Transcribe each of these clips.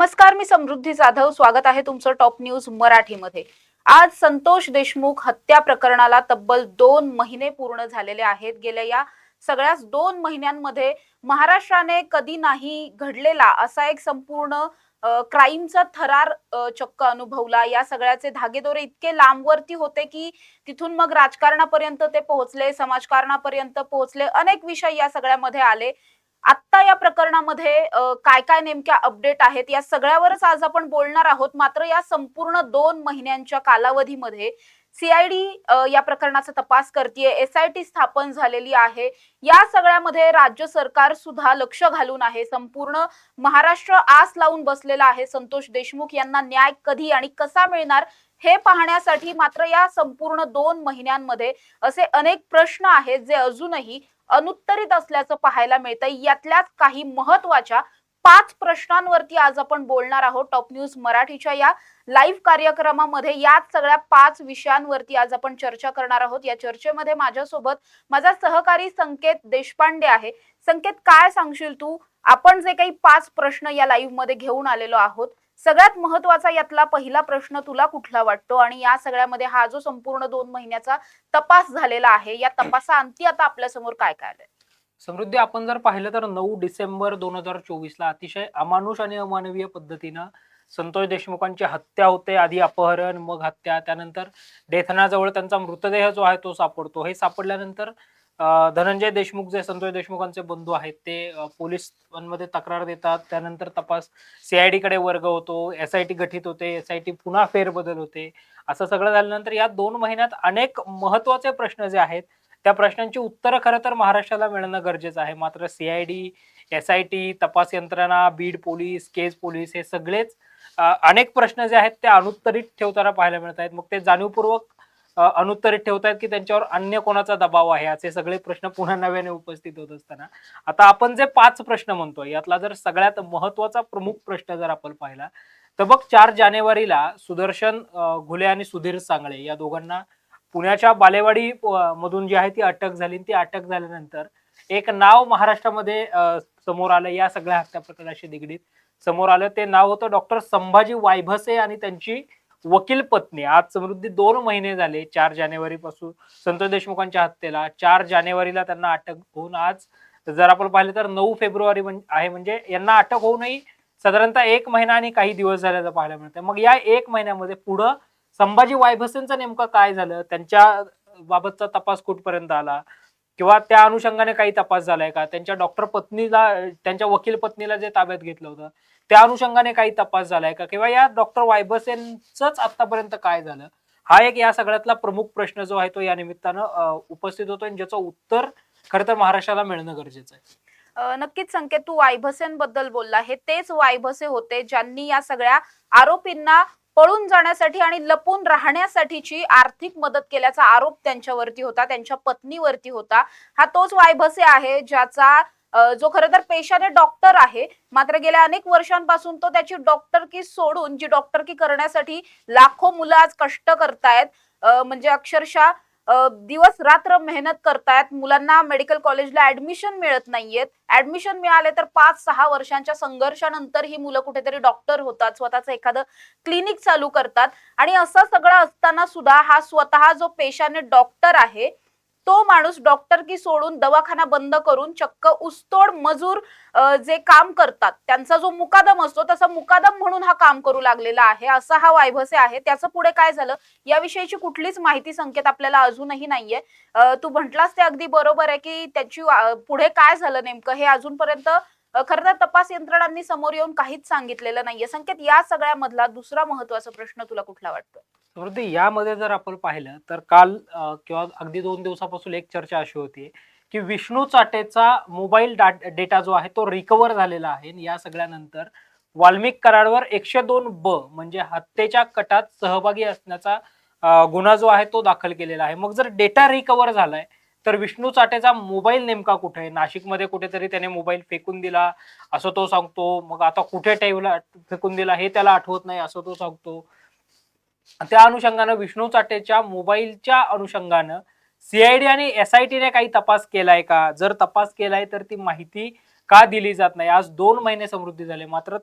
नमस्कार, मी समृद्धी जाधव. स्वागत आहे तुमचं टॉप न्यूज मराठीमध्ये. आज संतोष देशमुख हत्या प्रकरणाला तब्बल 2 महिने पूर्ण झालेले आहेत. गेल्या या सगळ्याच 2 महिन्यांमध्ये महाराष्ट्राने कधी नाही घडलेला असा एक संपूर्ण क्राईमचा थरार चक्क अनुभवला. या सगळ्याचे धागेदोरे इतके लांबवरती होते की तिथून मग राजकारणापर्यंत ते पोहोचले, समाजकारणापर्यंत पोहोचले. अनेक विषय या सगळ्यामध्ये आले. आत्ता या प्रकरणामध्ये काय काय नेमक्या अपडेट आहेत या सगळ्यावरच आज आपण बोलणार आहोत. मात्र या संपूर्ण 2 महिन्यांच्या कालावधीमध्ये सीआयडी या प्रकरणाचा तपास करतेय, एसआयटी स्थापन झालेली आहे. या सगळ्यामध्ये राज्य सरकार सुद्धा लक्ष घालून आहे. संपूर्ण महाराष्ट्र आस लावून बसलेला आहे संतोष देशमुख यांना न्याय कधी आणि कसा मिळणार हे पाहण्यासाठी. मात्र या संपूर्ण 2 महिन्यांमध्ये असे अनेक प्रश्न आहेत जे अजूनही अनुत्तरित असल्याचं पाहायला मिळतंय. यातल्याच काही महत्त्वाच्या 5 प्रश्नांवरती आज आपण बोलणार आहोत. टॉप न्यूज मराठीच्या या लाईव्ह कार्यक्रमामध्ये याच सगळ्या 5 विषयांवरती आज आपण चर्चा करणार आहोत. या चर्चेमध्ये माझ्यासोबत माझा सहकारी संकेत देशपांडे आहे. संकेत, काय सांगशील तू? आपण जे काही 5 प्रश्न या लाईव्ह मध्ये घेऊन आलेलो आहोत, सगळ्यात महत्त्वाचा यातला पहिला प्रश्न तुला कुठला वाटतो? आणि या सगळ्यामध्ये हा जो संपूर्ण 2 महिन्याचा तपास झालेला आहे, या तपासाअंती आता आपल्या समोर काय काय आलंय? समृद्धी, आपण जर पाहिलं तर 9 डिसेंबर 2024ला अतिशय अमानुष आणि अमानवीय पद्धतीनं संतोष देशमुखांची हत्या होते. आधी अपहरण, मग हत्या, त्यानंतर डेथनाजवळ त्यांचा मृतदेह जो आहे तो सापडतो. हे सापडल्यानंतर धनंजय देशमुख, जे संतोष देशमुखांचे बंधू आहेत, ते पोलिसांमध्ये तक्रार देतात. त्यानंतर तपास सीआयडी कडे वर्ग होतो, एसआयटी गठीत होते, एसआयटी पुन्हा फेरबदल होते. असं सगळं झाल्यानंतर या 2 महिन्यात अनेक महत्वाचे प्रश्न जे आहेत त्या प्रश्नांची उत्तरं खरं तर महाराष्ट्राला मिळणं गरजेचं आहे. मात्र सीआयडी, एसआयटी, तपास यंत्रणा, बीड पोलीस, केज पोलीस हे सगळेच अनेक प्रश्न जे आहेत ते अनुत्तरित ठेवताना पाहायला मिळत आहेत. मग ते जाणीवपूर्वक अनुत्तरित ठेवतायत की त्यांच्यावर अन्य कोणाचा दबाव आहे, असे सगळे प्रश्न पुन्हा नव्याने उपस्थित होत असताना आता आपण जे 5 प्रश्न म्हणतोय यातला जर सगळ्यात महत्वाचा प्रमुख प्रश्न जर आपण पाहिला तर बघ, 4 जानेवारीला सुदर्शन घुले आणि सुधीर सांगळे या दोघांना पुण्याच्या बालेवाडी मधून जी आहे ती अटक झाली. ती अटक झाल्यानंतर एक नाव महाराष्ट्रामध्ये समोर आलं, या सगळ्या हत्या प्रकरणाशी निगडीत समोर आलं. ते नाव होतं डॉक्टर संभाजी वायभसे आणि त्यांची वकील पत्नी. आज समृद्धी 2 महिने झाले 4 जानेवारी पासून संतोष देशमुखांच्या हत्येला. 4 जानेवारीला त्यांना अटक होऊन आज जर आपण पाहिलं तर 9 फेब्रुवारी आहे. म्हणजे यांना अटक होऊनही साधारणतः 1 महिना आणि काही दिवस झाल्याचं पाहायला मिळतं. मग या 1 महिन्यामध्ये पुढं संभाजी वायभसेंचं नेमकं काय झालं, त्यांच्या बाबतचा तपास कुठपर्यंत आला, किंवा त्या अनुषंगाने काही तपास झालाय का, त्यांच्या डॉक्टर पत्नीला, त्यांच्या वकील पत्नीला जे ताब्यात घेतलं होतं त्या अनुषंगाने काही तपास झालाय का, किंवा या डॉक्टर वायभसेंचंच आतापर्यंत काय झालं, हा एक या सगळ्यातला प्रमुख प्रश्न जो आहे तो या निमित्तानं उपस्थित होतो आणि ज्याचं उत्तर खरं तर महाराष्ट्राला मिळणं गरजेचं आहे. नक्कीच संकेत, तू वायभसेंबद्दल बोलला. हे तेच वायभसे होते ज्यांनी या सगळ्या आरोपींना पळून जाण्यासाठी आणि लपून राहण्यासाठीची आर्थिक मदत केल्याचा आरोप त्यांच्यावरती होता, त्यांच्या पत्नीवरती होता. हा तोच वायभसे आहे ज्याचा जो खरं तर पेशाने डॉक्टर आहे, मात्र गेल्या अनेक वर्षांपासून तो त्याची डॉक्टरकी सोडून, जी डॉक्टरकी करण्यासाठी लाखो मुलं आज कष्ट करतायत, म्हणजे अक्षरशः दिवस रात्र मेहनत करतायत. मुलांना मेडिकल कॉलेजला ऍडमिशन मिळत नाहीयेत. ऍडमिशन मिळाले तर 5-6 वर्षांच्या संघर्षानंतर ही मुलं कुठेतरी डॉक्टर होतात, स्वतःचं एखादं क्लिनिक चालू करतात. आणि असं सगळं असताना सुद्धा हा स्वतः जो पेशाने डॉक्टर आहे तो माणूस डॉक्टरकी सोडून दवाखाना बंद करून चक्क ऊसतोड मजूर जे काम करतात त्यांचा जो मुकादम असतो तसा मुकादम म्हणून हा काम करू लागलेला आहे. असा हा वायभसे आहे. त्याचं पुढे काय झालं याविषयीची कुठलीच माहिती संकेत आपल्याला अजूनही नाहीये. तू म्हटलास ते अगदी बरोबर आहे की त्याची पुढे काय झालं नेमकं हे अजूनपर्यंत खरं तर तपास यंत्रणांनी समोर येऊन काहीच सांगितलेलं नाहीये. संकेत, या सगळ्यामधला दुसरा महत्वाचा प्रश्न तुला कुठला वाटतो? समृद्धी, यामध्ये जर आपण पाहिलं तर काल किंवा अगदी 2 दिवसापासून एक चर्चा अशी होती की विष्णू चाटेचा मोबाईल डेटा जो आहे तो रिकव्हर झालेला आहे. या सगळ्यानंतर वाल्मिक कराडवर 102 म्हणजे हत्येच्या कटात सहभागी असण्याचा गुन्हा जो आहे तो दाखल केलेला आहे. मग जर डेटा रिकव्हर झालाय तर विष्णू चाटेचा मोबाईल नेमका कुठे आहे? नाशिकमध्ये कुठेतरी त्याने मोबाईल फेकून दिला असं तो सांगतो. मग आता कुठे ठेवला, फेकून दिला हे त्याला आठवत नाही असं तो सांगतो. त्या अनुषंगानं विष्णू चाटेच्या मोबाईलच्या अनुषंगानं सीआयडी आणि एसआयटीने काही तपास केलाय का? जर तपास केलाय तर ती माहिती का दिली जात नाही? आज 2 महिने समृद्धी झाले, मात्र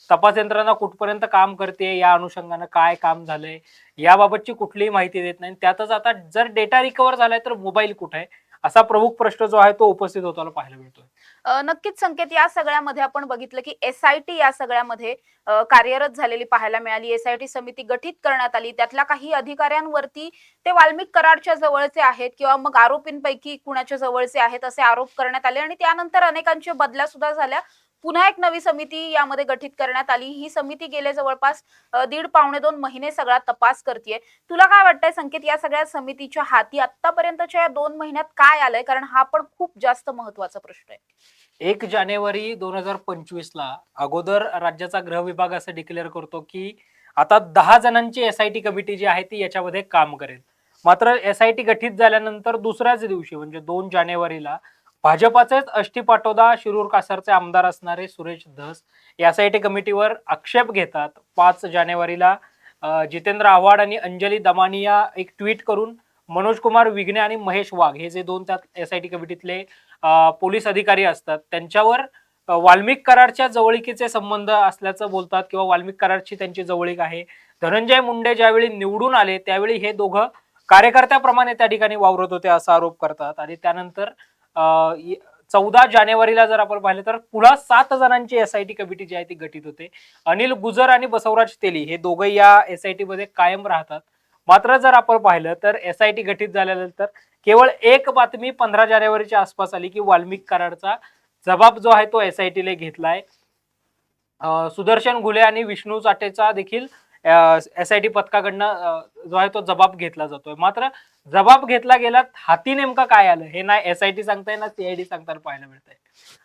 तपास यंत्रणा कुठपर्यंत काम करते, या अनुषंगानं काय काम झालंय याबाबतची कुठलीही माहिती देत नाही. त्यातच आता जर डेटा रिकव्हर झालाय तर मोबाईल कुठे आहे, असा प्रमुख प्रश्न जो आहे तो उपस्थित होताना पाहायला मिळतोय. नक्कीच संकेत, या सगळ्यामध्ये आपण बघितलं की एसआयटी या सगळ्यामध्ये कार्यरत झालेली पाहायला मिळाली. एसआयटी समिती गठीत करण्यात आली. त्यातल्या काही अधिकाऱ्यांवरती ते वाल्मिक कराडच्या जवळचे आहेत किंवा मग आरोपींपैकी कुणाच्या जवळचे आहेत असे आरोप करण्यात आले आणि त्यानंतर अनेकांच्या बदल्या सुद्धा झाल्या. पुन्हा एक नवी समिती यामध्ये गठीत करण्यात आली. ही समिती गेले जवळपास दीड पावणे 2 महिने सगळा तपास करतेय. तुला काय वाटतंय संकेत, या सगळ्या समितीच्या हाती आतापर्यंतच्या या 2 महिन्यात काय आलंय? कारण हा पण खूप जास्त महत्वाचा प्रश्न आहे. 1 जानेवारी 2025 ला अगोदर राज्याचा गृह विभाग असं डिक्लेअर करतो की आता 10 जणांची एसआयटी कमिटी जी आहे ती याच्यामध्ये काम करेल. मात्र एसआयटी गठीत झाल्यानंतर दुसऱ्याच दिवशी म्हणजे 2 जानेवारीला भाजपाचेच आष्टी पाटोदा शिरूर कासारचे आमदार असणारे सुरेश धस एसआयटी कमिटीवर आक्षेप घेतात. 5 जानेवारीला जितेंद्र आव्हाड आणि अंजली दमानिया एक ट्विट करून मनोज कुमार विघ्ने आणि महेश वाघ हे जे 2 त्यात एसआयटी कमिटीतले पोलीस अधिकारी असतात त्यांच्यावर वाल्मिक कराडच्या जवळीकीचे संबंध असल्याचं बोलतात किंवा वाल्मिक कराडची त्यांची जवळीक आहे. धनंजय मुंडे ज्यावेळी निवडून आले त्यावेळी हे दोघं कार्यकर्त्याप्रमाणे त्या ठिकाणी वावरत होते असा आरोप करतात. आणि त्यानंतर 14 जानेवारीला जर आपण पाहिलं तर पुन्हा 7 जणांची एसआयटी कमिटी जी आहे ती गठीत होते. अनिल गुजर आणि बसवराज तेली हे दोघं या एसआयटी मध्ये कायम राहतात. मात्र जर आपण पाहिलं तर एसआयटी गठीत झाल्यानंतर केवळ एक बातमी 15 जानेवारीच्या आसपास आली की वाल्मिक कराडचा जबाब जो आहे तो एसआयटीने घेतलाय. सुदर्शन घुले आणि विष्णू चाटेचा देखील एसआयटी पथकाकडनं जो आहे तो जबाब घेतला जातोय. मात्र जबाब घेतला गेला, हाती नेमका काय आलं हे ना एसआयटी सांगताय ना सीआयडी सांगताना पाहायला मिळतंय.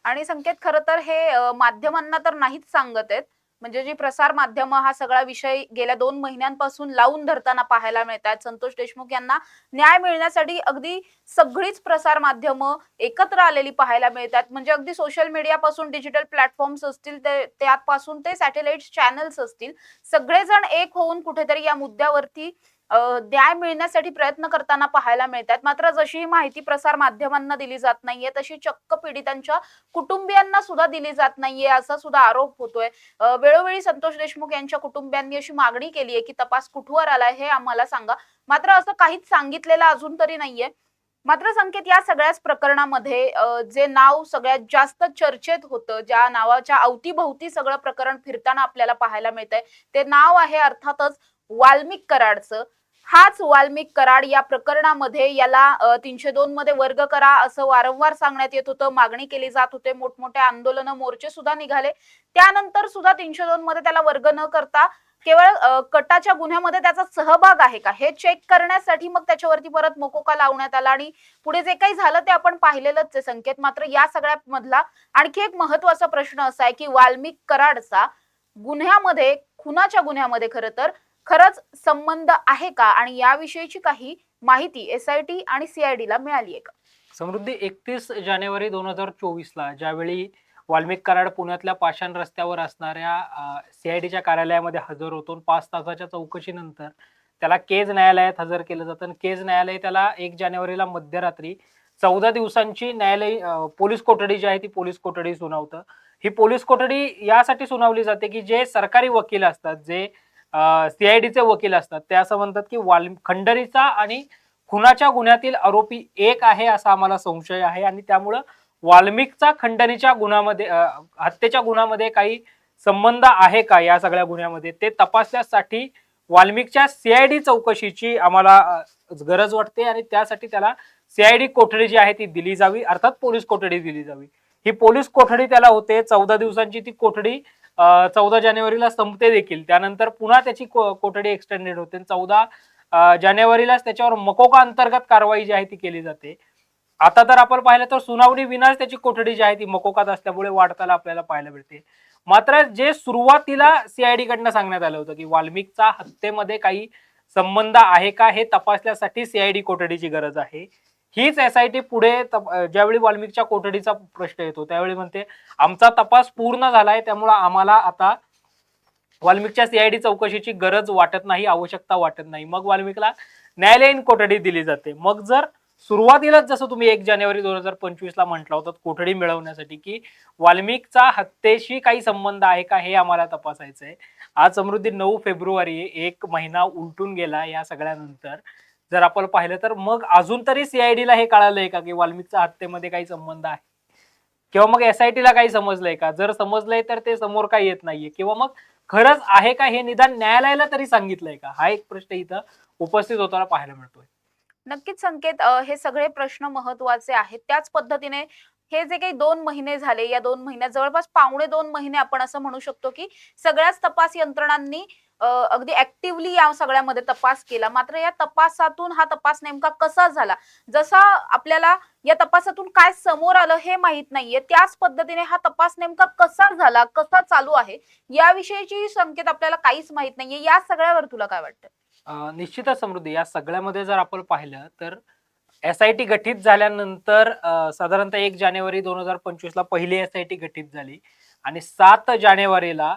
आणि संकेत, खरं तर हे माध्यमांना तर नाहीच सांगत आहेत. म्हणजे जी प्रसार माध्यम हा सगळा विषय गेल्या 2 महिन्यांपासून लावून धरताना पाहायला मिळतात. संतोष देशमुख यांना न्याय मिळण्यासाठी अगदी सगळीच प्रसार माध्यम एकत्र आलेली पाहायला मिळतात. म्हणजे अगदी सोशल मीडिया पासून डिजिटल प्लॅटफॉर्म्स असतील त्यापासून ते सॅटेलाइट चॅनल्स असतील, सगळेजण एक होऊन कुठेतरी या मुद्द्यावरती न्याय मिळण्यासाठी प्रयत्न करताना पाहायला मिळतात. मात्र जशी ही माहिती प्रसार माध्यमांना दिली जात नाहीये तशी चक्क पीडितांच्या कुटुंबियांना सुद्धा दिली जात नाहीये असा सुद्धा आरोप होतोय. वेळोवेळी संतोष देशमुख यांच्या कुटुंबियांनी अशी मागणी केली आहे की तपास कुठवर आलाय हे आम्हाला सांगा. मात्र असं काहीच सांगितलेलं अजून तरी नाहीये. मात्र संकेत, या सगळ्याच प्रकरणामध्ये जे नाव सगळ्यात जास्त चर्चेत होतं, ज्या नावाच्या अवतीभोवती सगळं प्रकरण फिरताना आपल्याला पाहायला मिळतंय, ते नाव आहे अर्थातच वाल्मिक कराडचं. हाच वाल्मिक कराड या प्रकरणामध्ये याला 302 मध्ये वर्ग करा असं वारंवार सांगण्यात येत होतं, मागणी केली जात होते, मोठमोठे आंदोलन मोर्चे सुद्धा निघाले. त्यानंतर सुद्धा 302 मध्ये त्याला वर्ग न करता केवळ कटाच्या गुन्ह्यामध्ये त्याचा सहभाग आहे का हे चेक करण्यासाठी मग त्याच्यावरती परत मकोका लावण्यात आला आणि पुढे जे काही झालं ते आपण पाहिलेलंच आहे संकेत. मात्र या सगळ्या मधला आणखी एक महत्वाचा प्रश्न असा आहे की वाल्मिक कराडचा गुन्ह्यामध्ये, खुनाच्या गुन्ह्यामध्ये खरंच संबंध आहे का आणि याविषयीची काही माहिती एसआयटी आणि सीआयडी ला मिळाली आहे का? समृद्धी, 31 जानेवारी 2024 ला ज्यावेळी वाल्मिक कराड पुण्यातल्या पाषाण रस्त्यावर असणाऱ्या सीआयडीच्या कार्यालयामध्ये हजर होतो, 5 तासाच्या चौकशीनंतर त्याला केज न्यायालयात हजर केलं जातं आणि केज न्यायालय त्याला 1 जानेवारीला मध्यरात्री 14 दिवसांची न्यायालय पोलीस कोठडी जी आहे ती पोलीस कोठडी सुनावतं. ही पोलीस कोठडी यासाठी सुनावली जाते की जे सरकारी वकील असतात, जे सीआयडीचे वकील असतात, ते असं म्हणतात की खंडणीचा आणि खुनाच्या गुन्ह्यातील आरोपी एक आहे असा आम्हाला संशय आहे आणि त्यामुळं वाल्मिकचा खंडणीच्या गुन्ह्यामध्ये हत्येच्या गुन्ह्यामध्ये काही संबंध आहे का या सगळ्या गुन्ह्यामध्ये ते तपासण्यासाठी वाल्मिकच्या सीआयडी चौकशीची आम्हाला गरज वाटते आणि त्यासाठी त्याला सीआयडी कोठडी जी आहे ती दिली जावी, अर्थात पोलीस कोठडी दिली जावी. ही पोलीस कोठडी त्याला होते 14 दिवसांची. ती कोठडी 14 जानेवारीला संपते देखील. त्यानंतर पुन्हा त्याची कोठडी एक्सटेंडेड होते. 14 जानेवारीलाच त्याच्यावर मकोका अंतर्गत कारवाई जी आहे ती केली जाते. आता तर आपण पाहिलं तर सुनावणी विनाच त्याची कोठडी जी आहे ती मकोकात असल्यामुळे वाढताना आपल्याला पाहायला मिळते. मात्र जे सुरुवातीला सीआयडी कडनं सांगण्यात आलं होतं की वाल्मिकचा हत्येमध्ये काही संबंध आहे का हे तपासण्यासाठी सीआयडी कोठडीची गरज आहे, हीच एसआयटी पुढे ज्यावेळी वाल्मिकच्या कोठडीचा प्रश्न येतो त्यावेळी म्हणते आमचा तपास पूर्ण झालाय त्यामुळे आम्हाला आता वाल्मिकच्या सीआयडी चौकशीची गरज वाटत नाही, आवश्यकता वाटत नाही. मग वाल्मिकला न्यायालयीन कोठडी दिली जाते. मग जर सुरुवातीलाच जसं तुम्ही 1 जानेवारी 2025ला म्हटलं होतं कोठडी मिळवण्यासाठी की वाल्मिकचा हत्येशी काही संबंध आहे का हे आम्हाला तपासायचं आहे. आज समृद्धी 9 फेब्रुवारी, 1 महिना उलटून गेला या सगळ्यानंतर. जर आपण पाहिलं तर मग अजून तरी सीआयडीला हे कळालंय का की वाल्मिकचा हत्येमध्ये काही संबंध आहे किंवा मग एसआयटीला काही समजलंय का? जर समजलंय तर ते समोर काही येत नाहीये किंवा मग खरंच आहे का हे निदान न्यायालयाला तरी सांगितलंय का? हा एक प्रश्न इथं उपस्थित होताना पाहायला मिळतोय. नक्कीच संकेत, हे सगळे प्रश्न महत्वाचे आहेत. त्याच पद्धतीने हे जे काही 2 महिने झाले, या 2 महिन्यात जवळपास पावणे 2 महिने आपण असं म्हणू शकतो की सगळ्याच तपास यंत्रणांनी अगदी ऍक्टिव्हली या सगळ्यामध्ये तपास केला. मात्र या तपासातून हा तपास नेमका कसा झाला, जसा आपल्याला या तपासातून काय समोर आलं हे माहित नाहीये, त्याच पद्धतीने हा तपास नेमका कसा झाला, कसा चालू आहे, याविषयीची संकेत आपल्याला काहीच माहित नाहीये. या सगळ्यावर तुला काय वाटतं? निश्चितच समृद्धी या सगळ्यामध्ये जर आपण पाहिलं तर एसआयटी गठीत झाल्यानंतर साधारणतः 1 जानेवारी 2025ला पहिली एसआयटी गठीत झाली आणि 7 जानेवारीला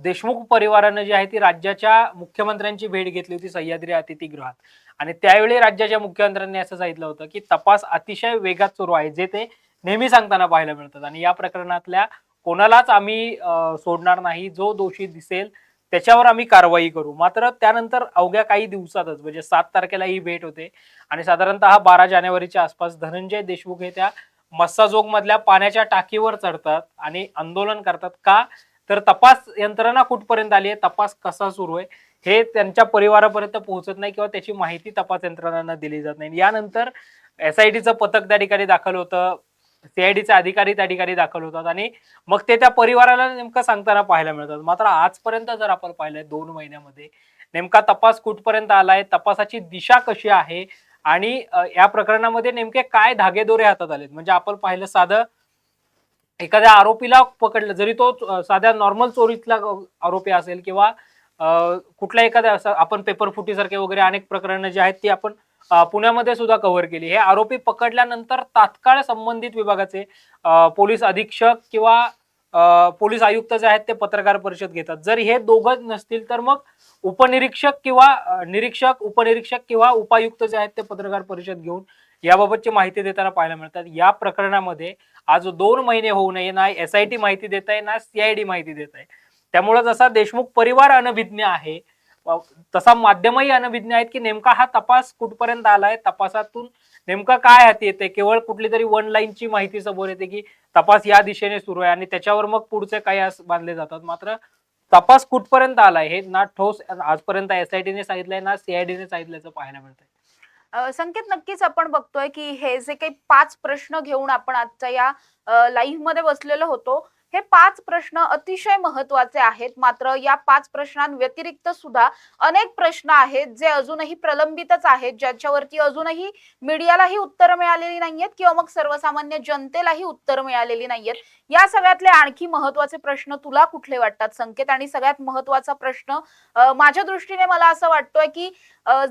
देशमुख परिवारानं जी आहे ती राज्याच्या मुख्यमंत्र्यांची भेट घेतली होती सह्याद्री अतिथीगृहात आणि त्यावेळी राज्याच्या मुख्यमंत्र्यांनी असं सांगितलं होतं की तपास अतिशय वेगात सुरू आहे, जे ते नेहमी सांगताना पाहायला मिळतात आणि या प्रकरणातल्या कोणालाच आम्ही सोडणार नाही, जो दोषी दिसेल त्याच्यावर आम्ही कारवाई करू. मात्र त्यानंतर अवघ्या काही दिवसातच म्हणजे 7 तारखेला ही भेट होते आणि साधारणतः 12 जानेवारीच्या आसपास धनंजय देशमुख हे त्या मस्साजोग मधल्या पाण्याच्या टाकीवर चढतात आणि आंदोलन करतात. का तर तपास यंत्रणा कुठपर्यंत आली आहे, तपास कसा सुरू आहे हे त्यांच्या परिवारापर्यंत पोहोचत नाही किंवा त्याची माहिती तपास यंत्रणांना दिली जात नाही. यानंतर एसआयटीचं पथक त्या ठिकाणी दाखल होतं, सीआयडीचे अधिकारी त्या ठिकाणी दाखल होतात आणि मग ते त्या परिवाराला नेमकं सांगताना पाहायला मिळतात. मात्र आजपर्यंत जर आपण पाहिलंय 2 महिन्यामध्ये नेमका तपास कुठपर्यंत आलाय, तपासाची दिशा कशी आहे आणि या प्रकरणामध्ये नेमके काय धागेदोरे हातात आलेत. म्हणजे आपण पाहिलं साधं एखाद्या आरोपीला पकडलं जरी तो साध्या नॉर्मल चोरीतला आरोपी असेल किंवा कुठल्या एखाद्या असं आपण पेपर फुटीसारखे वगैरे अनेक प्रकरणं जी आहेत ती आपण पुण्यामध्ये सुद्धा कव्हर केली. हे आरोपी पकडल्यानंतर तात्काळ संबंधित विभागाचे पोलीस अधीक्षक किंवा पोलीस आयुक्त जे आहेत ते पत्रकार परिषद घेतात. जर हे दोघं नसतील तर मग उपनिरीक्षक किंवा निरीक्षक, उपनिरीक्षक किंवा उपायुक्त जे आहेत ते पत्रकार परिषद घेऊन याबाबतची माहिती देताना पाहायला मिळतात. या प्रकरणामध्ये आज 2 महिने होऊ नये ना एसआयटी माहिती देत आहे ना सीआयडी माहिती देत आहे. त्यामुळे जसा देशमुख परिवार अनभिज्ञ आहे तसा माध्यमही अनभिज्ञ आहेत की नेमका हा तपास कुठपर्यंत आलाय, तपासातून नेमका काय हाती येते. केवळ कुठली तरी वन लाईनची माहिती समोर येते की तपास या दिशेने सुरू आहे आणि त्याच्यावर मग पुढचे काही बांधले जातात. मात्र तपास कुठपर्यंत आलाय हे ना ठोस आजपर्यंत एसआयटीने सांगितलंय ना सीआयडीने सांगितल्याचं पाहायला मिळतंय. संकेत, नक्कीच आपण बघतोय की हे जे काही 5 प्रश्न घेऊन आपण आजच्या या लाईव्ह मध्ये बसलेलो होतो, हे 5 प्रश्न अतिशय महत्वाचे आहेत. मात्र या 5 प्रश्नांव्यतिरिक्त सुद्धा अनेक प्रश्न आहेत जे अजूनही प्रलंबितच आहेत, ज्याच्यावरती अजूनही मीडियालाही उत्तर मिळालेली नाहीयेत किंवा मग सर्वसामान्य जनतेलाही उत्तर मिळालेली नाहीयेत. या सगळ्यातले आणखी महत्वाचे प्रश्न तुला कुठले वाटतात संकेत? आणि सगळ्यात महत्वाचा प्रश्न माझ्या दृष्टीने मला असं वाटतोय की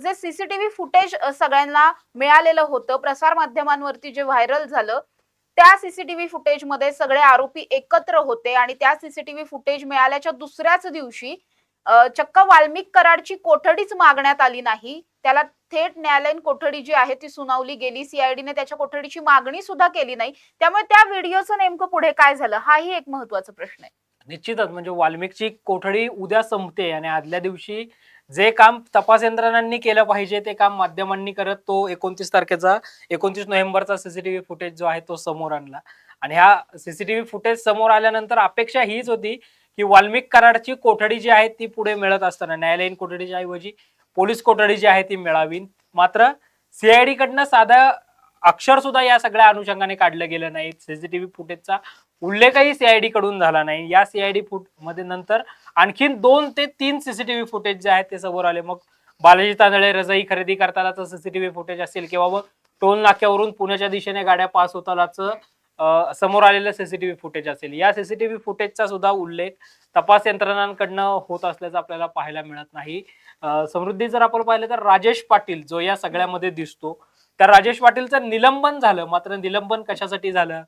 जे सीसीटीव्ही फुटेज सगळ्यांना मिळालेलं होतं, प्रसार माध्यमांवरती जे व्हायरल झालं, त्या सीसीटीव्ही फुटेज मध्ये सगळे आरोपी एकत्र होते आणि त्या सीसीटीव्ही फुटेज मिळाल्याच्या दुसऱ्याच दिवशी चक्क वाल्मिक कराडची कोठडीच मागण्यात आली नाही. त्याला थेट न्यायालयीन कोठडी जी आहे ती सुनावली गेली. सीआयडीने त्याच्या कोठडीची मागणी सुद्धा केली नाही. त्यामुळे त्या व्हिडिओचं नेमकं पुढे काय झालं, हाही एक महत्त्वाचा प्रश्न आहे. निश्चितच म्हणजे वाल्मिकची कोठडी उद्या संपते आणि आदल्या दिवशी जे काम तपास यंत्रणांनी केलं पाहिजे ते काम माध्यमांनी करत तो 29 नोव्हेंबरचा सीसीटीव्ही फुटेज जो आहे तो समोर आणला आणि ह्या सीसीटीव्ही फुटेज समोर आल्यानंतर अपेक्षा हीच होती की वाल्मिक कराडची कोठडी जी आहे ती पुढे मिळत असताना न्यायालयीन कोठडीच्या ऐवजी पोलीस कोठडी जी आहे ती मिळावी. मात्र सीआयडी कडनं साधं अक्षर सुद्धा या सगळ्या अनुषंगाने काढलं गेलं नाही. सीसीटीव्ही फुटेजचा उल्लेखही सीआयडी कडून झाला नाही. या सीआयडी फुट मध्ये नंतर आणखीन 2 ते 3 सीसीटीव्ही फुटेज जे आहेत ते समोर आले. मग बालाजी तांदळे रजाई खरेदी करतानाचं सीसीटीव्ही फुटेज असेल किंवा मग टोल नाक्यावरून पुण्याच्या दिशेने गाड्या पास होतानाचं समोर आलेलं सीसीटीव्ही फुटेज असेल. या सीसीटीव्ही फुटेजचा सुद्धा उल्लेख तपास यंत्रणांकडनं होत असल्याचं आपल्याला पाहायला मिळत नाही. समृद्धी जर आपण पाहिलं तर राजेश पाटील जो या सगळ्यामध्ये दिसतो, त्या राजेश पाटीलचं निलंबन झालं. मात्र निलंबन कशासाठी झालं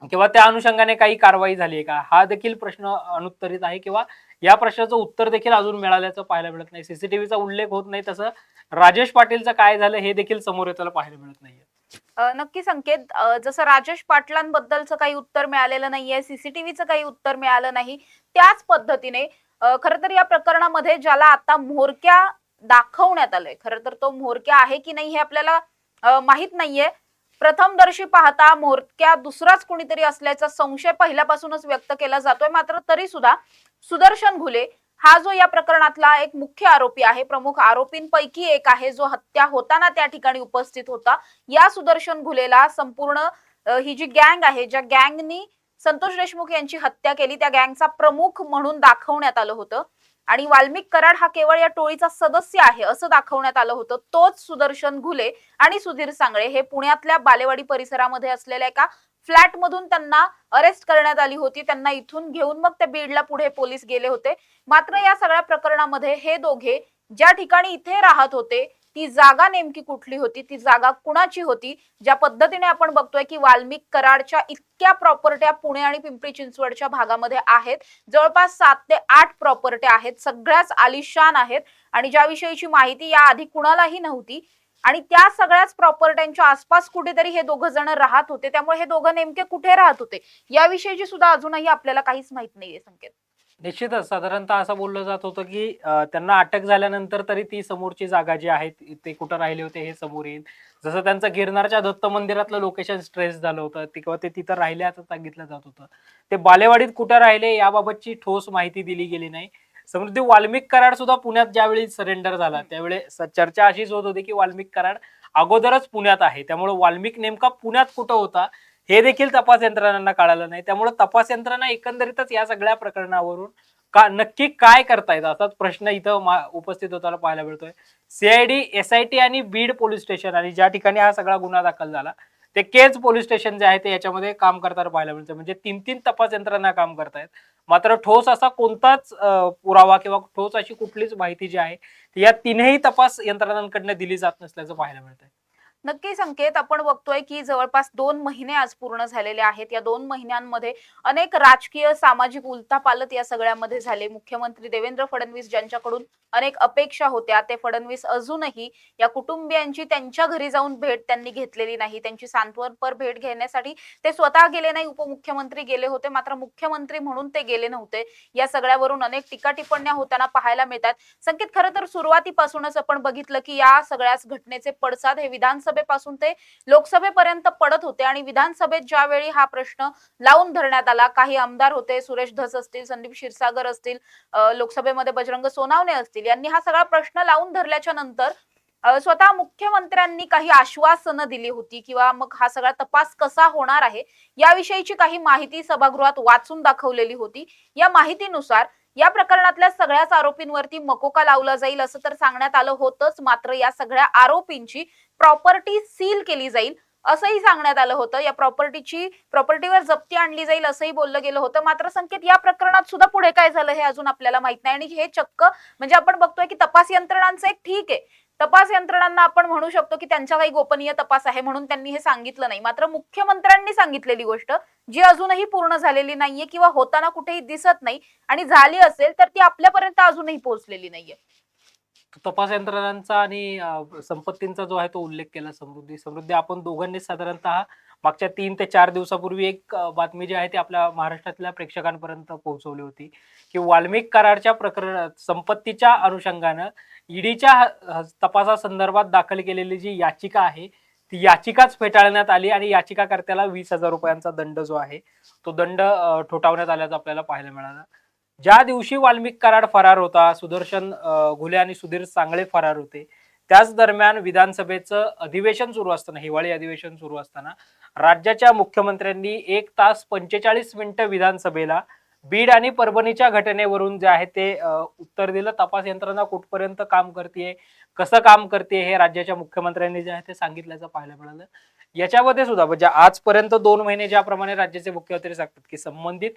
किंवा त्या अनुषंगाने काही कारवाई झाली आहे का, हा देखील प्रश्न अनुत्तरित आहे किंवा या प्रश्नाचं उत्तर देखील अजून मिळाल्याचं पाहायला मिळत नाही. सीसीटीव्हीचा उल्लेख होत नाही, तसं राजेश पाटीलचं काय झालं हे देखील समोर येताना पाहायला मिळत नाहीये. नक्की संकेत, जसं राजेश पाटलांबद्दलचं काही उत्तर मिळालेलं नाहीये, सीसीटीव्हीचं काही उत्तर मिळालं नाही, त्याच पद्धतीने खरं तर या प्रकरणामध्ये ज्याला आता म्होरक्या दाखवण्यात आलंय, खरं तर तो म्होरक्या आहे की नाही हे आपल्याला माहित नाहीये. प्रथमदर्शी पाहता म्होरक्या दुसराच कोणीतरी असल्याचा संशय पहिल्यापासूनच व्यक्त केला जातोय. मात्र तरी सुद्धा सुदर्शन घुले हा जो या प्रकरणातला एक मुख्य आरोपी आहे, प्रमुख आरोपींपैकी एक आहे, जो हत्या होताना त्या ठिकाणी उपस्थित होता, या सुदर्शन घुलेला संपूर्ण ही जी गँग आहे, ज्या गँगनी संतोष देशमुख यांची हत्या केली, त्या गँगचा प्रमुख म्हणून दाखवण्यात आलं होतं आणि वाल्मिक कराड हा केवळ या टोळीचा सदस्य आहे असं दाखवण्यात आलं होतं. तोच सुदर्शन घुले आणि सुधीर सांगळे हे पुण्यातल्या बालेवाडी परिसरामध्ये असलेल्या एका फ्लॅट मधून त्यांना अरेस्ट करण्यात आली होती. त्यांना इथून घेऊन मग ते बीडला पुढे पोलीस गेले होते. मात्र या सगळ्या प्रकरणामध्ये हे दोघे ज्या ठिकाणी इथे राहत होते, ती जागा नेमकी कुठली होती, ती जागा कुणाची होती, ज्या पद्धतीने आपण बघतोय की वाल्मिक कराडच्या इतक्या प्रॉपर्ट्या पुणे आणि पिंपरी चिंचवडच्या भागामध्ये आहेत, जवळपास 7 ते 8 प्रॉपर्ट्या आहेत, सगळ्याच आलिशान आहेत आणि ज्याविषयीची माहिती या आधी कुणालाही नव्हती आणि त्या सगळ्याच प्रॉपर्ट्यांच्या आसपास कुठेतरी हे दोघं जण राहत होते. त्यामुळे हे दोघं नेमके कुठे राहत होते याविषयीची सुद्धा अजूनही आपल्याला काहीच माहित नाहीये संकेत. निश्चितच साधारणतः असं बोललं जात होतं की त्यांना अटक झाल्यानंतर तरी ती समोरची जागा जी आहे ते कुठं राहिले होते हे समोर येईल. जसं त्यांचं गिरनारच्या दत्त मंदिरातलं लोकेशन स्ट्रेस झालं होतं किंवा ते तिथं राहिले असं सांगितलं जात होतं. ते बालेवाडीत कुठं राहिले याबाबतची ठोस माहिती दिली गेली नाही. समृद्धी वाल्मिक कराड सुद्धा पुण्यात ज्यावेळी सरेंडर झाला त्यावेळी चर्चा अशीच होत होती की वाल्मिक कराड अगोदरच पुण्यात आहे, त्यामुळे वाल्मिक नेमका पुण्यात कुठं होता हे देखील तपास यंत्रणांना कळालं नाही. त्यामुळे तपास यंत्रणा एकंदरीतच या सगळ्या प्रकरणावरून नक्की काय करतायत असाच प्रश्न इथं उपस्थित होताना पाहायला मिळतोय. सीआयडी, एसआयटी आणि बीड पोलीस स्टेशन आणि ज्या ठिकाणी हा सगळा गुन्हा दाखल झाला ते केज पोलीस स्टेशन जे आहे ते याच्यामध्ये काम करताना पाहायला मिळतं. म्हणजे 3 तपास यंत्रणा काम करतायत. मात्र ठोस असा कोणताच पुरावा किंवा ठोस अशी कुठलीच माहिती जी आहे ती या तीनही तपास यंत्रणांकडनं दिली जात नसल्याचं पाहायला मिळतंय. नक्की संकेत, आपण बघतोय की जवळपास 2 महिने आज पूर्ण झालेले आहेत. या 2 महिन्यांमध्ये अनेक राजकीय सामाजिक उलथापालथ या सगळ्यामध्ये झाले. मुख्यमंत्री देवेंद्र फडणवीस ज्यांच्याकडून अनेक अपेक्षा होत्या, ते फडणवीस अजूनही या कुटुंबियांची त्यांच्या घरी जाऊन भेट त्यांनी घेतलेली नाही. त्यांची सांत्वनपर भेट घेण्यासाठी ते स्वतः गेले नाही, उपमुख्यमंत्री गेले होते, मात्र मुख्यमंत्री म्हणून ते गेले नव्हते. या सगळ्यावरून अनेक टीका टिप्पण्या होताना पाहायला मिळतात. संकेत, खरं तर सुरुवातीपासूनच आपण बघितलं की या सगळ्याच घटनेचे पडसाद हे विधानसभेपासून ते लोकसभेपर्यंत पडत होते आणि विधानसभेत ज्यावेळी हा प्रश्न लावून धरण्यात आला, काही आमदार होते, सुरेश धस असतील, संदीप क्षीरसागर असतील, लोकसभेमध्ये बजरंग सोनावणे असतील, यांनी हा सगळा प्रश्न लावून धरल्याच्या नंतर स्वतः मुख्यमंत्र्यांनी काही आश्वासनं दिली होती किंवा मग हा सगळा तपास कसा होणार आहे याविषयीची काही माहिती सभागृहात वाचून दाखवलेली होती. या माहितीनुसार या प्रकरणातल्या सगळ्याच आरोपींवरती मकोका लावला जाईल असं तर सांगण्यात आलं होतंच, मात्र या सगळ्या आरोपींची प्रॉपर्टी सील केली जाईल असंही सांगण्यात आलं होतं. या प्रॉपर्टीवर जप्ती आणली जाईल असंही बोललं गेलं होतं. मात्र संकेत, या प्रकरणात सुद्धा पुढे काय झालं हे अजून आपल्याला माहित नाही आणि हे चक्क म्हणजे आपण बघतोय की तपास यंत्रणांचं एक ठीक आहे, तपास यंत्रणांना आपण म्हणू शकतो की त्यांचा काही गोपनीय तपास आहे म्हणून त्यांनी हे सांगितलं नाही. मात्र मुख्यमंत्र्यांनी सांगितलेली गोष्ट जी अजूनही पूर्ण झालेली नाहीये किंवा होताना कुठेही दिसत नाही आणि झाली असेल तर ती आपल्यापर्यंत अजूनही पोहोचलेली नाहीये. तपास यंत्रणांचा आणि संपत्तींचा जो आहे तो उल्लेख केला समृद्धी आपण दोघांनी साधारणतः मागच्या 3 ते 4 दिवसापूर्वी एक बातमी जी आहे ती आपल्या महाराष्ट्रातल्या प्रेक्षकांपर्यंत पोहोचवली होती की वाल्मिक कराडच्या प्रकरणात संपत्तीच्या अनुषंगानं ईडीच्या तपासासंदर्भात दाखल केलेली जी याचिका आहे ती याचिकाच फेटाळण्यात आली आणि याचिकाकर्त्याला 20,000 रुपयांचा दंड जो आहे तो दंड ठोठावण्यात आल्याचं आपल्याला पाहायला मिळालं. ज्या दिवशी वाल्मिक कराड फरार होता, सुदर्शन घुले आणि सुधीर सांगळे फरार होते, त्याच दरम्यान विधानसभेचं अधिवेशन सुरू असताना, हिवाळी अधिवेशन सुरू असताना राज्याच्या मुख्यमंत्र्यांनी 1 तास 45 मिनिटं विधानसभेला बीड आणि परभणीच्या घटनेवरून जे आहे ते उत्तर दिलं. तपास यंत्रणा कुठपर्यंत काम करते, कसं काम करते हे राज्याच्या मुख्यमंत्र्यांनी जे आहे ते सांगितल्याचं पाहायला मिळालं. याच्यामध्ये सुद्धा म्हणजे आजपर्यंत 2 महिने ज्याप्रमाणे राज्याचे मुख्यमंत्री सांगतात की संबंधित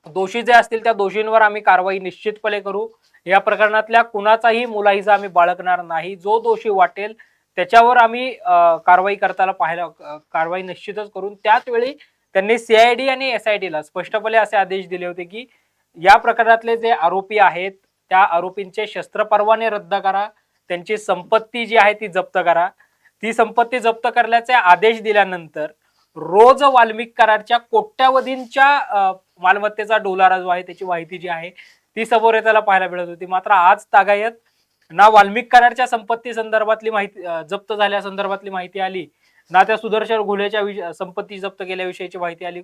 दोषी जे असतील त्या दोषींवर आम्ही कारवाई निश्चितपणे करू, या प्रकरणातल्या कुणाचाही मुलाहिजा आम्ही बाळगणार नाही, जो दोषी वाटेल त्याच्यावर आम्ही कारवाई करताना कारवाई निश्चितच करून त्याच वेळी त्यांनी सीआयडी आणि एसआयटीला स्पष्टपणे असे आदेश दिले होते की या प्रकरणातले जे आरोपी आहेत त्या आरोपींचे शस्त्र परवाने रद्द करा, त्यांची संपत्ती जी आहे ती जप्त करा. ती संपत्ती जप्त करण्याचे आदेश दिल्यानंतर रोज वाल्मिक कराडच्या कोट्यावधींच्या मालमत्तेचा डोलारा जो आहे त्याची माहिती जी आहे ती समोर येताना पाहायला मिळत होती. मात्र आज तागायत ना वाल्मिक कराडच्या संपत्ती संदर्भातली माहिती जप्त झाल्या संदर्भातली माहिती आली, ना त्या सुदर्शन घुलेच्या संपत्ती जप्त केल्याविषयीची माहिती आली,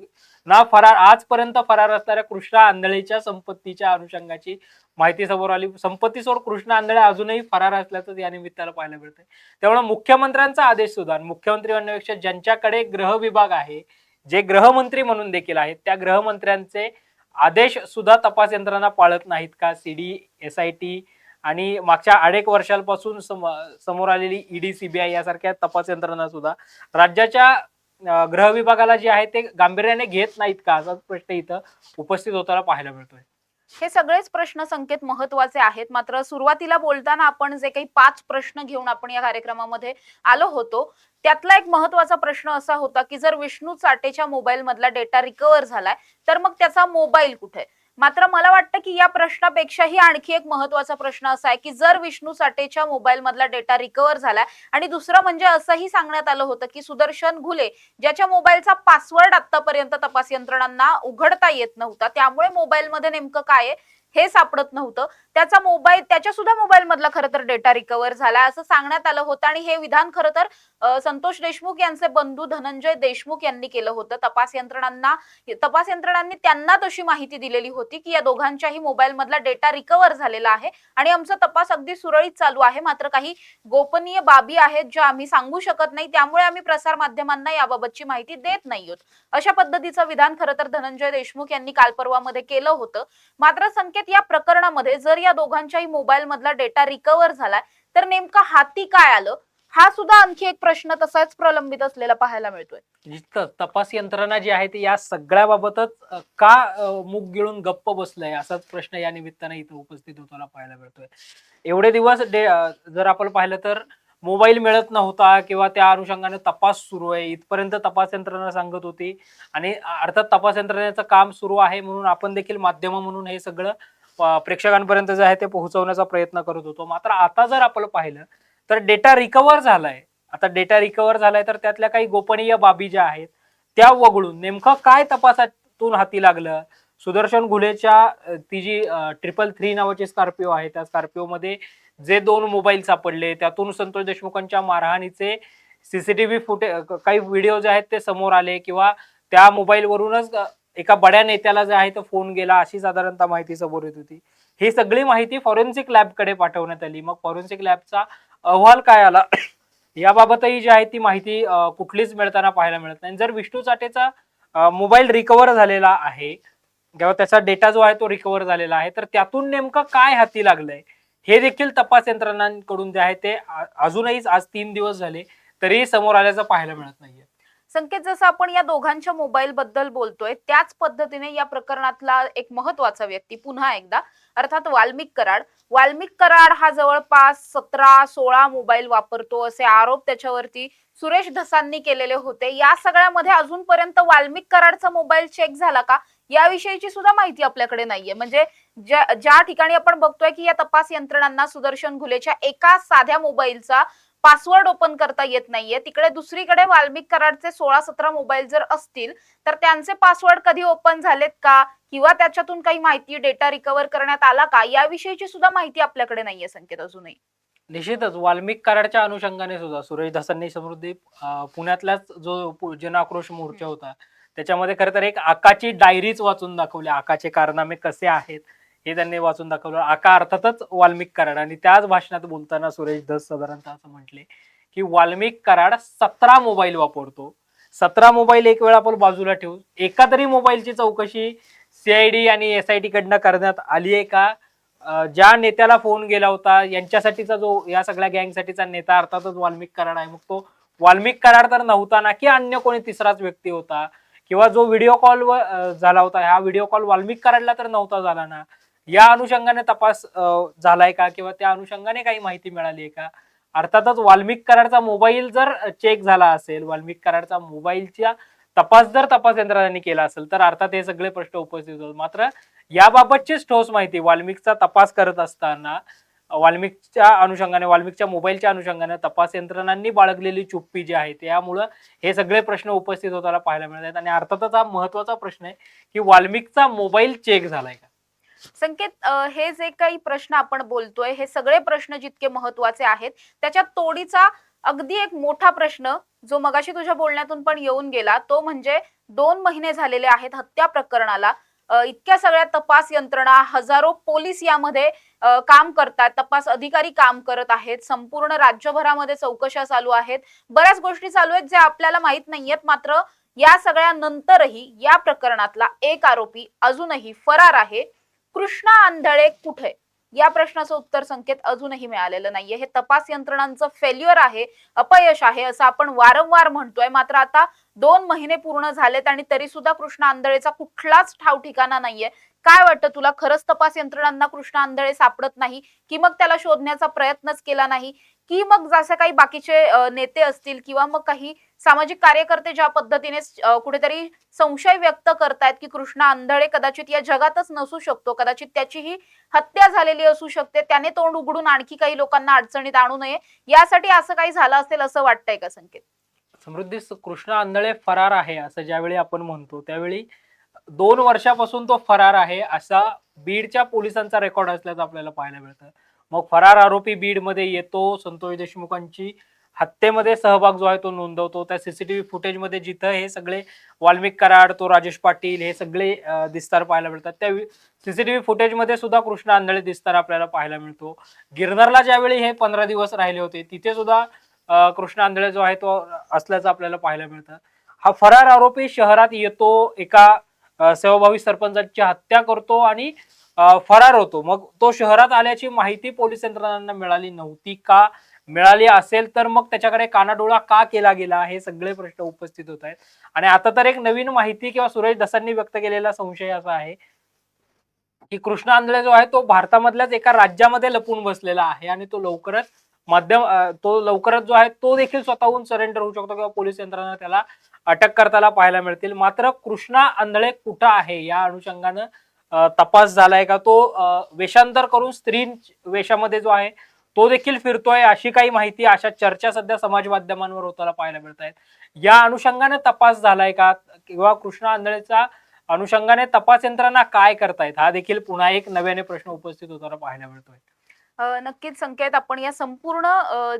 ना आजपर्यंत फरार असणाऱ्या कृष्णा आंधळेच्या संपत्तीच्या अनुषंगाची माहिती समोर आली. संपत्ती सोड कृष्णा आंधळे अजूनही फरार असल्याचं या निमित्तानं पाहायला मिळतंय. त्यामुळे मुख्यमंत्र्यांचा आदेश सुद्धा, मुख्यमंत्री म्हणण्यापेक्षा ज्यांच्याकडे गृह विभाग आहे, जे गृहमंत्री म्हणून देखील आहेत, त्या गृहमंत्र्यांचे आदेश सुद्धा तपास यंत्रणा पाळत नाहीत का? सीडी, SIT आणि मागच्या अनेक वर्षांपासून समोर आलेली ED, CBI यासारख्या तपास यंत्रणा सुद्धा राज्याच्या गृह विभागाला जे आहे ते गांभीर्याने घेत नाहीत का, असा प्रश्न इथं उपस्थित होताना पाहायला मिळतोय. हे सगळेच प्रश्न संकेत महत्वाचे आहेत. मात्र सुरुवातीला बोलताना आपण जे काही 5 प्रश्न घेऊन आपण या कार्यक्रमामध्ये आलो होतो, त्यातला एक महत्वाचा प्रश्न असा होता की जर विष्णू चाटेच्या मोबाईल मधला डेटा रिकव्हर झालाय तर मग त्याचा मोबाईल कुठे? मात्र मला वाटतं की या प्रश्नापेक्षाही आणखी एक महत्वाचा प्रश्न असा आहे की जर विष्णू चाटेच्या मोबाईल मधला डेटा रिकव्हर झालाय, आणि दुसरं म्हणजे असंही सांगण्यात आलं होतं की सुदर्शन घुले ज्याच्या मोबाईलचा पासवर्ड आतापर्यंत तपास यंत्रणांना उघडता येत नव्हता, त्यामुळे मोबाईलमध्ये नेमकं काय आहे हे सापडत नव्हतं, त्याचा मोबाईल, त्याच्या सुद्धा मोबाईल मधला खरं तर डेटा रिकव्हर झाला असं सांगण्यात आलं होतं. आणि हे विधान खरं तर संतोष देशमुख यांचे बंधू धनंजय देशमुख यांनी केलं होतं. तपास यंत्रणांनी त्यांना तशी माहिती दिलेली होती की या दोघांच्याही मोबाईल मधला डेटा रिकव्हर झालेला आहे आणि आमचा तपास अगदी सुरळीत चालू आहे, मात्र काही गोपनीय बाबी आहेत ज्या आम्ही सांगू शकत नाही, त्यामुळे आम्ही प्रसार माध्यमांना याबाबतची माहिती देत नाही आहोत, अशा पद्धतीचं विधान खरं तर धनंजय देशमुख यांनी काल परवामध्ये केलं होतं. मात्र संकेत, या प्रकरणामध्ये जर या दोघांच्याही मोबाईल मधला डेटा रिकव्हर झालाय तर नेमका हाती काय आलं, हा सुद्धा आणखी एक प्रश्न तसाच प्रलंबित असलेला पाहायला मिळतोय. तपास यंत्रणा जी आहे ती या सगळ्या बाबतच का मूग गिळून गप्प बसलंय असाच प्रश्न या निमित्तानं इथं उपस्थित होताना पाहायला मिळतोय. एवढे दिवस जर आपण पाहिलं तर मोबाईल मिळत नव्हता किंवा त्या अनुषंगाने तपास सुरू आहे इथपर्यंत तपास यंत्रणा सांगत होती, आणि अर्थात तपास यंत्रणेचं काम सुरू आहे म्हणून आपण देखील माध्यम म्हणून हे सगळं प्रेक्षकांपर्यंत जे आहे ते पोहोचवण्याचा प्रयत्न करत होतो. मात्र आता जर आपण पाहिलं तर डेटा रिकव्हर झालाय. आता डेटा रिकव्हर झालाय तर त्यातल्या काही गोपनीय बाबी ज्या आहेत त्या वगळून नेमकं काय तपासातून हाती लागलं? सुदर्शन घुलेच्या ती जी 333 नावाची स्कॉर्पिओ आहे त्या स्कॉर्पिओ मध्ये जे 2 मोबाईल सापडले, त्यातून संतोष देशमुखांच्या मारहाणीचे CCTV फुटेज, काही व्हिडिओ जे आहेत ते समोर आले, किंवा त्या मोबाईल वरूनच एका बड्या नेत्याला जे आहे तो फोन गेला अशी साधारणतः माहिती समोर येत होती. ही सगळी माहिती फॉरेन्सिक लॅबकडे पाठवण्यात आली. मग फॉरेन्सिक लॅबचा अहवाल काय आला याबाबतही जी आहे ती माहिती कुठलीच मिळताना पाहायला मिळत नाही. जर विष्णू चाटेचा मोबाईल रिकव्हर झालेला आहे किंवा त्याचा डेटा जो आहे तो रिकव्हर झालेला आहे, तर त्यातून नेमकं काय हाती लागलंय हे देखील तपास यंत्रणांकडून जे आहे ते अजूनही आज 3 दिवस झाले तरी समोर आल्याचं पाहायला मिळत नाहीये. संकेत, जसं आपण या दोघांच्या मोबाईल बद्दल बोलतोय त्याच पद्धतीने या प्रकरणातला एक महत्वाचा व्यक्ती पुन्हा एकदा, अर्थात वाल्मिक कराड हा जवळपास 17-16 मोबाईल वापरतो असे आरोप त्याच्यावरती सुरेश धसांनी केलेले होते. या सगळ्यामध्ये अजूनपर्यंत वाल्मिक कराडचा मोबाईल चेक झाला का याविषयीची सुद्धा माहिती आपल्याकडे नाहीये. म्हणजे ज्या ठिकाणी आपण बघतोय की या तपास यंत्रणांना सुदर्शन घुलेच्या एका साध्या मोबाईलचा पासवर्ड ओपन करता येत नाहीये, तिकडे दुसरीकडे वाल्मिक कराडचे 16-17 मोबाईल जर असतील तर त्यांचे पासवर्ड कधी ओपन झालेत का, किंवा त्याच्यातून काही माहिती डेटा रिकव्हर करण्यात आला का, याविषयीची सुद्धा माहिती आपल्याकडे नाहीये संकेत अजूनही. निश्चितच वाल्मिक कराडच्या अनुषंगाने सुद्धा सुरेश धसांनी समृद्धी पुण्यातलाच जो जन आक्रोश मोर्चा होता त्याच्यामध्ये खरं तर एक आकाची डायरीच वाचून दाखवली. आकाचे कारनामे कसे आहेत हे त्यांनी वाचून दाखवलं. आका अर्थातच वाल्मिक कराड, आणि त्याच भाषणात बोलताना सुरेश धस साधारणतः असं म्हटले की वाल्मिक कराड 17 मोबाईल वापरतो. 17 मोबाईल एक वेळ आपण बाजूला ठेवू, एका तरी मोबाईलची चौकशी CID आणि SIT कडनं करण्यात आली आहे का? ज्या नेत्याला फोन गेला होता यांच्यासाठीचा जो या सगळ्या गँगसाठीचा नेता अर्थातच वाल्मिक कराड आहे. मग तो वाल्मिक कराड तर नव्हता ना, की अन्य कोणी तिसराच व्यक्ती होता? किंवा जो व्हिडिओ कॉल झाला होता हा व्हिडिओ कॉल वाल्मिक कराडला तर नव्हता झाला ना? या अनुषंगाने तपास झालाय का, किंवा त्या अनुषंगाने काही माहिती मिळाली आहे का? अर्थातच वाल्मिक कराडचा मोबाईल जर चेक झाला असेल, वाल्मिक कराडचा मोबाईलच्या तपास जर तपास यंत्रणांनी केला असेल तर अर्थात हे सगळे प्रश्न उपस्थित होतात. मात्र याबाबतचीच ठोस माहिती वाल्मिकचा तपास करत असताना वाल्मिकच्या मोबाईलच्या अनुषंगाने तपास यंत्रणांनी बाळगलेली चुप्पी जी आहे त्यामुळं हे सगळे प्रश्न उपस्थित होताना पाहायला मिळत आहेत. आणि अर्थातच हा महत्वाचा प्रश्न आहे की वाल्मिकचा मोबाईल चेक झालाय का. संकेत, हे जे काही प्रश्न आपण बोलतोय हे सगळे प्रश्न जितके महत्वाचे आहेत त्याच्यात तोडीचा अगदी एक मोठा प्रश्न जो मगाशी तुझ्या बोलण्यातून पण येऊन गेला तो म्हणजे 2 महिने झालेले आहेत हत्या प्रकरणाला. इतक्या सगळ्या तपास यंत्रणा, हजारो पोलीस यामध्ये काम करतात, तपास अधिकारी काम करत आहेत, संपूर्ण राज्यभरामध्ये चौकशा चालू आहेत, बऱ्याच गोष्टी चालू आहेत ज्या आपल्याला माहित नाहीयेत. मात्र या सगळ्यानंतरही या प्रकरणातला एक आरोपी अजूनही फरार आहे. कृष्णा आंधळे कुठे, या प्रश्नाचं उत्तर संकेत अजूनही मिळालेलं नाहीये. हे तपास यंत्रणांचं फेल्युअर आहे, अपयश आहे असं आपण वारंवार म्हणतोय. मात्र आता 2 महिने पूर्ण झालेत आणि तरी सुद्धा कृष्णा आंधळेचा कुठलाच ठाव ठिकाणा नाहीये. काय वाटतं तुला, खरंच तपास यंत्रणांना कृष्णा आंधळे सापडत नाही, की मग त्याला शोधण्याचा प्रयत्नच केला नाही, की मग जसे काही बाकीचे नेते असतील किंवा मग काही सामाजिक कार्यकर्ते ज्या पद्धतीने कुठेतरी संशय व्यक्त करतायत की कृष्णा आंधळे कदाचित या जगातच नसू शकतो, कदाचित त्याचीही हत्या झालेली असू शकते, त्याने तोंड उघडून आणखी काही लोकांना अडचणीत आणू नये यासाठी असं काही झालं असेल असं वाटतंय का संकेत? समृद्धी, कृष्णा आंधळे फरार आहे असं ज्यावेळी आपण म्हणतो त्यावेळी 2 वर्षापासून तो फरार आहे असा बीडच्या पोलिसांचा रेकॉर्ड असल्याचं आपल्याला पाहायला मिळतं. मग फरार आरोपी बीडमध्ये येतो, संतोष देशमुखांची हत्येमध्ये सहभाग जो आहे तो नोंदवतो. त्या सीसीटीव्ही फुटेजमध्ये जिथं हे सगळे वाल्मिक कराड, तो राजेश पाटील हे सगळे दिसताना पाहायला मिळतात, त्या सीसीटीव्ही फुटेजमध्ये सुद्धा कृष्णा आंधळे दिसताना आपल्याला पाहायला मिळतो. गिरनारला ज्यावेळी हे 15 दिवस राहिले होते तिथे सुद्धा कृष्णा आंधळे जो आहे तो असल्याचं आपल्याला पाहायला मिळतं. हा फरार आरोपी शहरात येतो, एका सेवाभावी सरपंचाची हत्या करतो आणि फरार होतो. मग तो शहरात आल्याची माहिती पोलीस यंत्रणांना मिळाली नव्हती का, मिळाली असेल तर मग त्याच्याकडे कानाडोळा का केला गेला, हे सगळे प्रश्न उपस्थित होत आहेत. आणि आता तर एक नवीन माहिती किंवा सुरेश दसांनी व्यक्त केलेला संशय असा आहे की कृष्णा आंधळे जो आहे तो भारतामधल्याच एका राज्यामध्ये लपून बसलेला आहे आणि तो लवकरच जो आहे तो देखील स्वतःहून सरेंडर होऊ शकतो किंवा पोलीस यंत्रणा त्याला अटक करताना पाहायला मिळतील. मात्र कृष्णा आंधळे कुठं आहे या अनुषंगानं तपास झालाय का, तो वेषांतर करून स्त्री वेशामध्ये जो आहे तो देखील फिरतोय, अशी काही माहिती, अशा चर्चा सध्या समाज माध्यमांवर होताना पाहायला मिळत आहेत. या अनुषंगाने तपास झालाय का किंवा कृष्णा आंधळेचा अनुषंगाने तपास यंत्रणा काय करतायत, हा देखील पुन्हा एक नव्याने प्रश्न उपस्थित होताना पाहायला मिळतोय. नक्कीच संकेत, आपण या संपूर्ण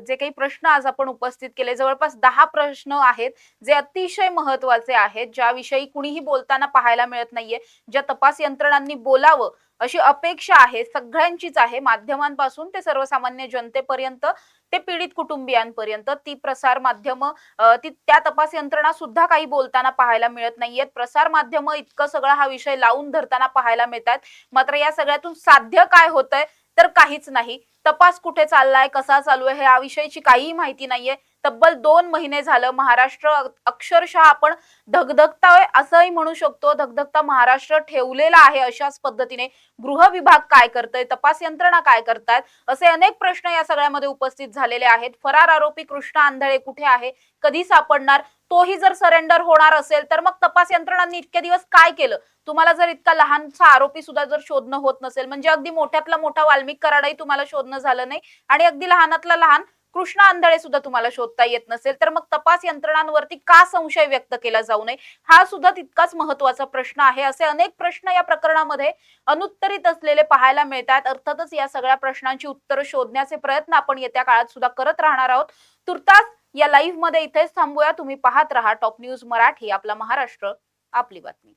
जे काही प्रश्न आज आपण उपस्थित केले, जवळपास 10 प्रश्न आहेत जे अतिशय महत्वाचे आहेत, ज्याविषयी कुणीही बोलताना पाहायला मिळत नाहीये, ज्या तपास यंत्रणांनी बोलावं अशी अपेक्षा आहे सगळ्यांचीच आहे, माध्यमांपासून ते सर्वसामान्य जनतेपर्यंत, ते पीडित कुटुंबियांपर्यंत. ती प्रसार माध्यम, त्या तपास यंत्रणा सुद्धा काही बोलताना पाहायला मिळत नाहीयेत. प्रसार माध्यम इतकं सगळा हा विषय लावून धरताना पाहायला मिळतात. मात्र या सगळ्यातून साध्य काय होतंय तर काहीच नाही. तपास कुठे चाललाय, कसा चालू आहे, या विषयीची काहीही माहिती नाहीये. तब्बल 2 महिने झालं महाराष्ट्र अक्षरशः आपण धगधगताय असंही म्हणू शकतो, धगधगता महाराष्ट्र ठेवलेला आहे अशाच पद्धतीने. गृह विभाग काय करतय, तपास यंत्रणा काय करतायत, असे अनेक प्रश्न या सगळ्यामध्ये उपस्थित झालेले आहेत. फरार आरोपी कृष्णा आंधळे कुठे आहे, कधी सापडणार, तोही जर सरेंडर होणार असेल तर मग तपास यंत्रणांनी इतके दिवस काय केलं? तुम्हाला जर इतका लहानसा आरोपी सुद्धा जर शोधणं होत नसेल, म्हणजे अगदी मोठ्यातला मोठा वाल्मिक कराडही तुम्हाला शोधणं झालं नाही आणि अगदी लहानातला लहान कृष्णा आंधळे सुद्धा तुम्हाला शोधता येत नसेल, तर मग तपास यंत्रणांवरती का संशय व्यक्त केला जाऊ नये, हा सुद्धा तितकाच महत्वाचा प्रश्न आहे. असे अनेक प्रश्न या प्रकरणामध्ये अनुत्तरित असलेले पाहायला मिळतात. अर्थातच या सगळ्या प्रश्नांची उत्तरं शोधण्याचे प्रयत्न आपण येत्या काळात सुद्धा करत राहणार आहोत. तुर्तास या लाईव्ह मध्ये इथेच थांबूया. तुम्ही पाहत रहा टॉप न्यूज मराठी, आपला महाराष्ट्र, आपली बातमी.